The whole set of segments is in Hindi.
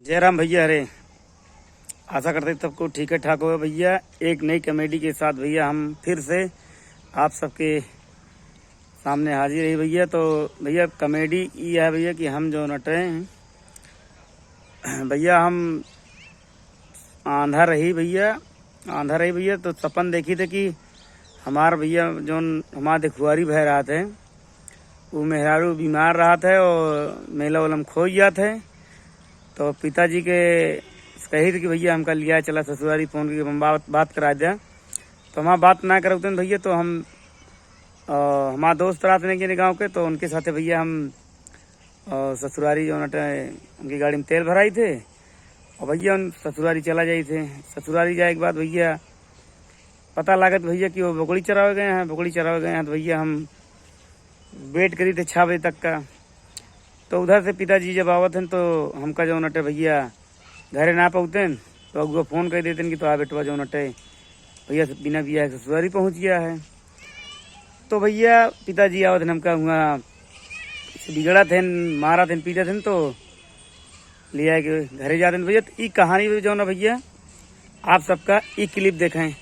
जयराम भैया, अरे आशा करते सबको ठीक है ठाक होगा भैया। एक नई कॉमेडी के साथ भैया हम फिर से आप सबके सामने हाजिर है भैया। तो भैया कॉमेडी ये है भैया कि हम जो नटे हैं भैया, हम आंधा रही भैया तो सपन देखी थे कि हमार भैया जो हमारे देखुआरी भय रहा थे वो मेहरारू बीमार रहा थे और मेला वेला में खो गया थे। तो पिताजी के कही थी कि भैया हमका लिया चला ससुरारी, फोन करके हम बात करा दिया। तो हम बात ना करते भैया, तो हम हमारा दोस्त रहते हैं गाँव के, तो उनके साथ भैया हम ससुरारी जो नटे उनकी गाड़ी में तेल भराई थे और भैया उन ससुरारी चला जाए थे। ससुरारी जाए के बाद भैया पता लागत भैया कि वो बकरी चरावे गए हैं। तो भैया हम वेट करी थे 6 बजे तक का। तो उधर से पिताजी जब आवत हैं तो हमका जो नटे भैया घरे ना पहुँचते तो अगुआ फ़ोन कर देते कि तो आ बेटवा जो नटे भैया बिना बिया ससुरारी पहुँच गया है। तो भैया पिताजी आवत हैं हमका हुआ बिगड़ा थे, मारा थे, पीते थे, तो ले आए के घरे जाते हैं भैया। तो ये कहानी जो ना भैया आप सबका ये क्लिप देखें।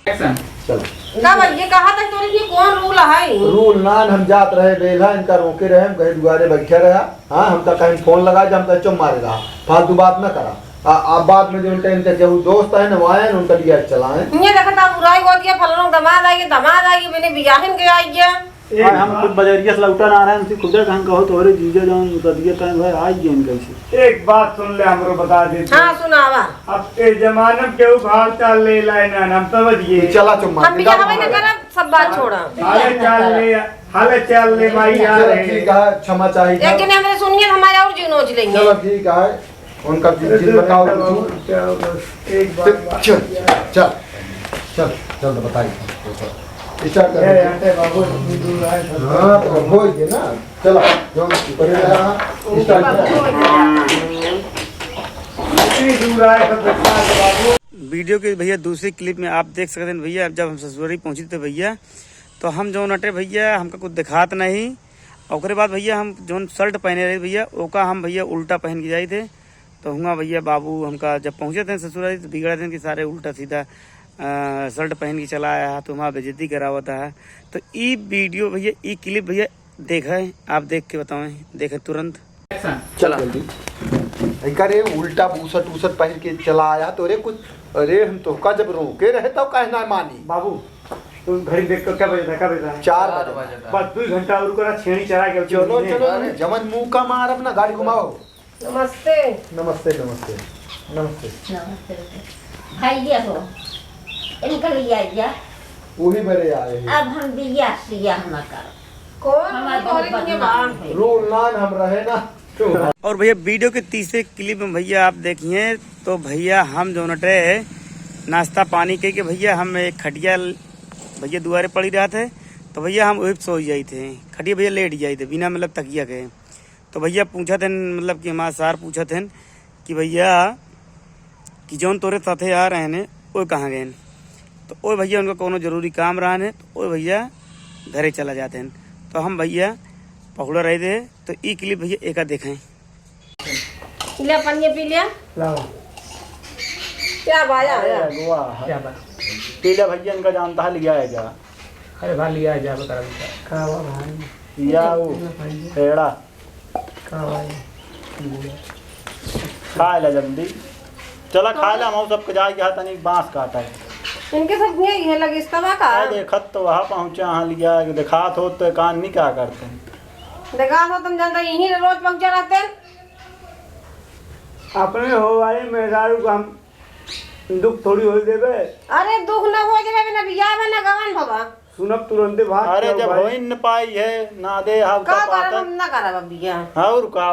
चलो ये कहा था तो ये कौन रूल है? रूल नान हम जात रहे बेला इनका रोके रहे, हम कहीं दुआरे बैठे रहा। हाँ हम तो कहीं फोन लगा जब हम चुप मारे रहा, फालतू बात न करा। आप बाद में जो उनके जो दोस्त है ना वो आए उनका लिया चलाएं। ये देखा था बुराई हो गया, फलाना दमाद आई मैंने बियाहन के आई गया। हम खुद बजरिया से लौटा आ रहे हैं, खुदा कहां कहो तो रे जीजा जान बता दिया टाइम भाई आई गेन कैसे। एक बात सुन ले, हमरो बता दे। हां सुनावा। अब के जमाने में केहू भाव चाल ले लाए ना, हम समझिए चला चुप मार हम बियाह में न करब, सब बात छोड़ा। हाले चाल ले भाई यार। ठीक है, क्षमा चाहिए। लेकिन हमने सुनिए हमारे और जीव नोच लेंगे। चलो ठीक है, उनका जिन बताओ एक बात चल चल चल चल तो बताइए इच्छा कर। हाँ तो हो गए ना, चलो जो वीडियो के भैया दूसरी क्लिप में आप देख सकते हैं भैया। जब हम ससुरारी पहुंचे थे भैया तो हम जो नटे भैया हमका कुछ दिखात नहीं। और बाद भैया हम जो शर्ट पहने रहे भैया ओका हम भैया उल्टा पहन के जाए थे। तो हुआ भैया बाबू हमका जब पहुंचे थे ससुरारी तो बिगड़ा थे कि सारे उल्टा सीधा शर्ट पहन के चला आया तो वहाँ बेइज्जती करावत है। तो ये वीडियो भैया ये क्लिप भैया देखा है, आप देख के बताएं, देखें तुरंत। चला जल्दी रे उल्टा बूसट पहन के चला आया तो रे कुछ। अरे हम तो का जब रोके रहे तब कहना मानी। बाबू तुम घड़ी देख कर क्या बजे था? 4 बजे बस 2 घंटा और करा छेड़ी चढ़ा के चलो चलो जमन मुंह का मार अपना गाड़ी घुमाओ। नमस्ते नमस्ते नमस्ते नमस्ते नमस्ते भैया हो इनका लिया जा वही बड़े आए हैं। अब हम बिया सिया हम कर कौन हमारे हमारे बहुत लिए बदनाम है। रूल नान हम रहे ना तो। और भैया वीडियो के तीसरे क्लिप में भैया आप देखिए तो भैया हम जो नटे नाश्ता पानी के भैया हम एक खटिया भैया दुआरे पड़ी रहा थे। तो भैया हम वही सो जाए थे, खटिया भैया लेट जाए थे बिना मतलब तकिया के। तो भैया पूछा थे मतलब कि हमारे सार पूछा थे कि भैया कि जौन तोरे साथे आ रहे हैं वो कहाँ गए। तो वो भैया उनका कोनो जरूरी काम रहा है तो वो भैया घरे चला जाते हैं। तो हम भैया पकड़ा रहे थे। तो ये क्लिप भैया एक देखें। ले पानी पी लिया। क्या बाया क्या बात पीला भैया इनका जानता है लिया है जा। अरे भाई लिया जा बता भाई या वो पेड़ा खा ले जल्दी चला खा ले। हम सब जाए गया तनी बांस काटा है इनके सब ये लगे इस तवा का देखत तो वहाँ पहुँचा हाँ लिया दिखात हो तो कान नहीं क्या करते हैं। देखा हो तुम जानता यहीं रोज पहुंचा रहते हैं। अपने हो वाले मेहरारू को हम दुख थोड़ी हो देवे। अरे दुख न हो जावे बिना बियाह में न गवन भवा सुनब तुरंत भाग। अरे जब हो न पाई है ना दे हम का का करब हम न करब बियाह। हाँ रुका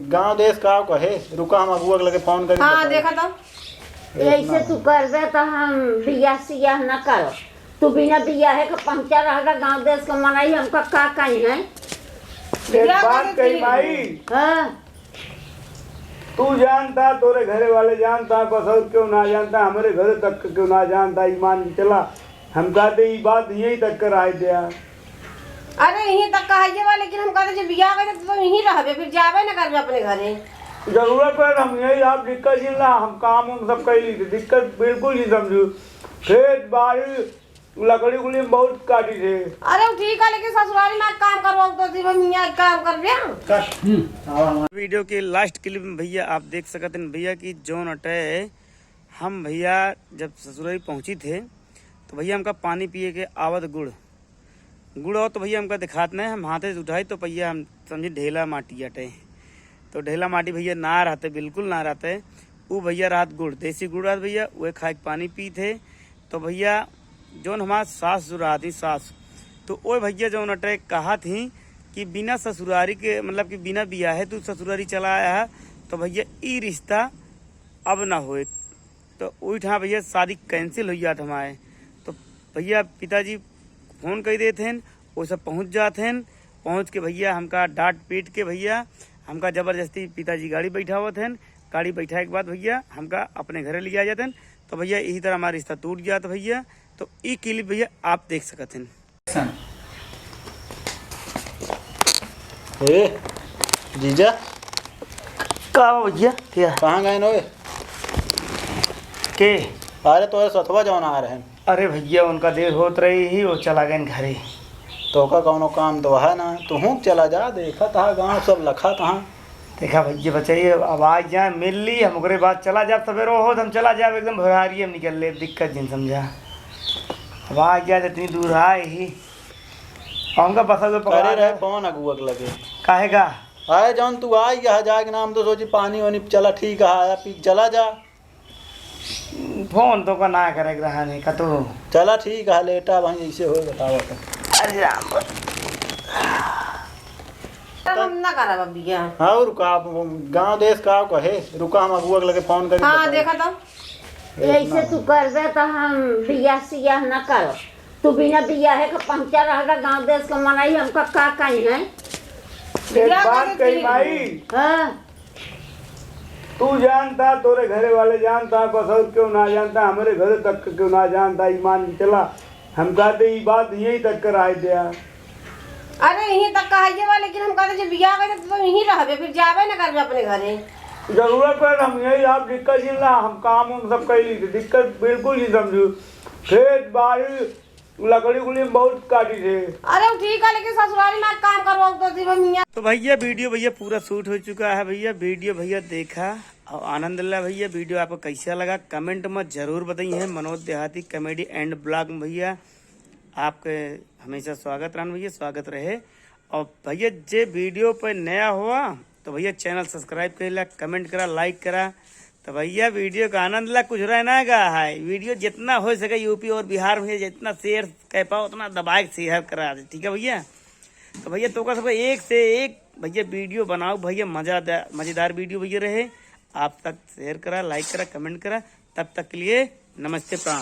गांव देश का कहे रुका हम अगुआ के लगे फोन करी। हां देखा तो ऐसे तू करबे तो हम बिया सिया न कर। तू बिना बिया है का पहुंचा रहेगा गांव देश का मनाई हमका का कहीं है। एक बात कही भाई, हां तू जानता तोरे घरे वाले जानता बस और क्यों ना जानता, हमारे घर तक क्यों ना जानता। ईमान चला हम कहते ये बात यहीं तक कर आए थे। अरे यहीं तक कहिए वाले लेकिन हम कहते जब बियाह करे तो यहीं रहबे फिर जाबे न करबे अपने घरे। जरूरत पर हम यही आप दिक्कत ही ना हम काम उम सब कर ली थी दिक्कत बिल्कुल नहीं समझू खेत बाड़ी लकड़ी उकड़ी बहुत काटी थे। अरे वो ठीक है लेकिन ससुराली में काम करवाओ तो जी मियाँ काम कर लिया। वीडियो के लास्ट क्लिप में भैया आप देख सकते हैं भैया कि जौन अटे हम भैया जब ससुराली पहुंची थे तो भैया हमका पानी पिए के आवत गुड़ हो तो भैया हमका दिखाते नहीं हम हाथे से उठाई तो भैया हम समझे ढेला माटी अटे तो ढेला माटी भैया ना रहते बिल्कुल ना रहते वो भैया रात गुड़ देसी गुड़ रात भैया वह खाए पानी पी थे। तो भैया जौन हमारा सास जो रहा थी सास तो वो भैया जौन अटे कहा थी कि बिना ससुरारी के मतलब कि बिना बियाहे तू ससुरारी चला आया है तो भैया ई रिश्ता अब ना होए तो वही भैया शादी कैंसिल हो जात हमारे। तो भैया पिताजी फोन कर देते हैं वो सब पहुँच जाते हैं पहुँच के भैया हमका डांट पीट के भैया हमका जबरदस्ती पिताजी गाड़ी बैठा हुआ थे गाड़ी बैठाए के बाद भैया हमका अपने घरे ले आ जाते हैं। तो भैया यही तरह हमारा रिश्ता टूट गया था भैया। तो ई क्लिप भैया आप देख सकते हैं। ए जीजा का भैया क्या कहाँ गए नोए? के अरे तो सतवा जौन आ रहे हैं। अरे भैया उनका देर होत रही ही वो चला गए घरे। तो का कौनो काम तो है ना तू चला जा देखा था गाँव सब लखा तहाँ देखा भैया बचाइए आवाज जाए मिल ली हम ओकरे बाद चला जाब सवेरे हो हम चला जाब एकदम भोरारी हम निकल ले दिक्कत जिन समझा आवाज जाए इतनी दूर आए ही हमका बसा करे रहे कौन अगुअक लगे काहे का आए जौन तू आई गया जाए नाम तो सोची पानी वानी चला ठीक है आया पी चला जा फोन तो का ना करे रहा नहीं का तो चला ठीक है लेटा वहीं ऐसे हो बताओ अरे राम तब हम ना करा बबिया। हाँ रुका गांव देश का कहे रुका हम अगुअक लगे फोन करी हाँ देखा तो ऐसे तू कर दे तो हम बियाह सियाह न करो तू बिना बियाहे का पहुंचा रहेगा गांव देश का मनाई हमका का कहीं है। एक बात कही भाई हाँ तू जानता तोरे घरे वाले जानता बसौर क्यों ना जानता हमारे घर तक क्यों ना जानता ईमान चला हम कहते ये बात यही तक कर आए दिया। अरे यहीं तक कहिए बा लेकिन हम कहते जब बियाह करे तो यहीं रहबे फिर जाबे ना करबे अपने घरे। जरूरत पर हम यही आप दिक्कत ही ना हम काम उम सब कर ली थी दिक्कत बिल्कुल नहीं समझू खेत बाड़ी लकड़ी उकड़ी बहुत काटी थे। अरे वो ठीक है लेकिन ससुराली में काम करवाओ तो जी मियाँ। तो भैया वीडियो भैया पूरा शूट हो चुका है भैया वीडियो भैया देखा और आनंद लिया भैया। वीडियो आपको कैसा लगा कमेंट में जरूर बताइए। मनोज देहाती कॉमेडी एंड ब्लॉग में भैया आपके हमेशा स्वागत रहना भैया स्वागत रहे। और भैया जे वीडियो पर नया हुआ तो भैया चैनल सब्सक्राइब करेला कमेंट करा लाइक करा। तो भैया वीडियो का आनंद ला कुछ रहना है वीडियो जितना हो सके यूपी और बिहार में जितना शेयर कर पाओ उतना दबा के शेयर करा दे ठीक है भैया। तो भैया तो का सब एक से एक भैया वीडियो बनाओ भैया मज़ेदार वीडियो भैया रहे आप तक शेयर करा लाइक करा कमेंट करा। तब तक के लिए नमस्ते प्राण।